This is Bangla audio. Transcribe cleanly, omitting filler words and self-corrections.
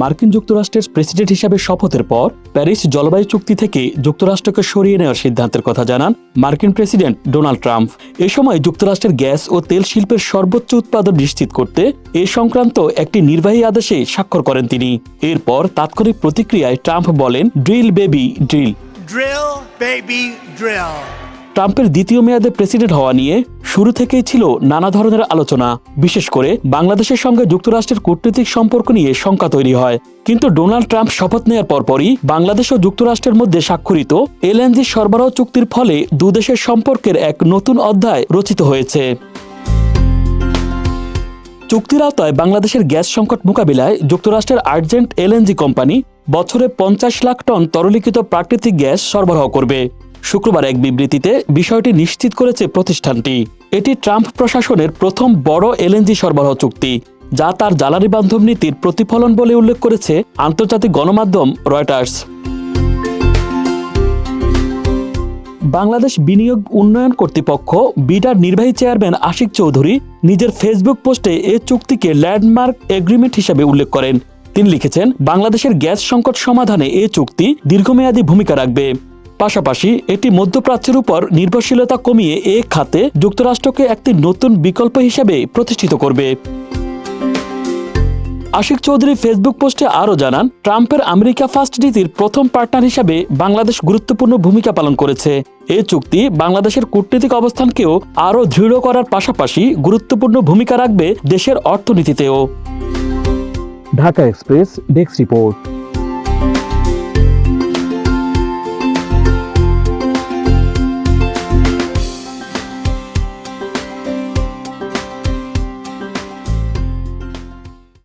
মার্কিন যুক্তরাষ্ট্রের প্রেসিডেন্ট হিসাবে শপথের পর প্যারিস জলবায়ু চুক্তি থেকে যুক্তরাষ্ট্রকে সরিয়ে নেওয়ার সিদ্ধান্তের কথা জানান মার্কিন প্রেসিডেন্ট ডোনাল্ড ট্রাম্প। এ সময় যুক্তরাষ্ট্রের গ্যাস ও তেল শিল্পের সর্বোচ্চ উৎপাদন নিশ্চিত করতে এ সংক্রান্ত একটি নির্বাহী আদেশে স্বাক্ষর করেন তিনি। এরপর তাৎক্ষণিক প্রতিক্রিয়ায় ট্রাম্প বলেন, ড্রিল বেবি ড্রিল। ট্রাম্পের দ্বিতীয় মেয়াদে প্রেসিডেন্ট হওয়া নিয়ে শুরু থেকেই ছিল নানা ধরনের আলোচনা। বিশেষ করে বাংলাদেশের সঙ্গে যুক্তরাষ্ট্রের কূটনৈতিক সম্পর্ক নিয়ে শঙ্কা তৈরি হয়। কিন্তু ডোনাল্ড ট্রাম্প শপথ নেওয়ার পরপরই বাংলাদেশ ও যুক্তরাষ্ট্রের মধ্যে স্বাক্ষরিত এলএনজি সরবরাহ চুক্তির ফলে দুদেশের সম্পর্কের এক নতুন অধ্যায় রচিত হয়েছে। চুক্তির আওতায় বাংলাদেশের গ্যাস সংকট মোকাবিলায় যুক্তরাষ্ট্রের আর্জেন্ট এলএনজি কোম্পানি বছরে 50 লাখ টন তরলীকৃত প্রাকৃতিক গ্যাস সরবরাহ করবে। শুক্রবার এক বিবৃতিতে বিষয়টি নিশ্চিত করেছে প্রতিষ্ঠানটি। এটি ট্রাম্প প্রশাসনের প্রথম বড় এলএনজি সরবরাহ চুক্তি, যা তার জ্বালানি বান্ধব নীতির প্রতিফলন বলে উল্লেখ করেছে আন্তর্জাতিক গণমাধ্যম রয়টার্স। বাংলাদেশ বিনিয়োগ উন্নয়ন কর্তৃপক্ষ বিডার নির্বাহী চেয়ারম্যান আশিক চৌধুরী নিজের ফেসবুক পোস্টে এ চুক্তিকে ল্যান্ডমার্ক এগ্রিমেন্ট হিসেবে উল্লেখ করেন। তিনি লিখেছেন, বাংলাদেশের গ্যাস সংকট সমাধানে এ চুক্তি দীর্ঘমেয়াদী ভূমিকা রাখবে। পাশাপাশি এটি মধ্যপ্রাচ্যের উপর নির্ভরশীলতা কমিয়ে এ খাতে যুক্তরাষ্ট্রকে একটি নতুন বিকল্প হিসেবে প্রতিষ্ঠিত করবে। আশিক চৌধুরী ফেসবুক পোস্টে আরও জানান, ট্রাম্পের আমেরিকা ফার্স্ট নীতির প্রথম পার্টনার হিসেবে বাংলাদেশ গুরুত্বপূর্ণ ভূমিকা পালন করেছে। এই চুক্তি বাংলাদেশের কূটনৈতিক অবস্থানকেও আরও দৃঢ় করার পাশাপাশি গুরুত্বপূর্ণ ভূমিকা রাখবে দেশের অর্থনীতিতেও। Dhaka express desk report.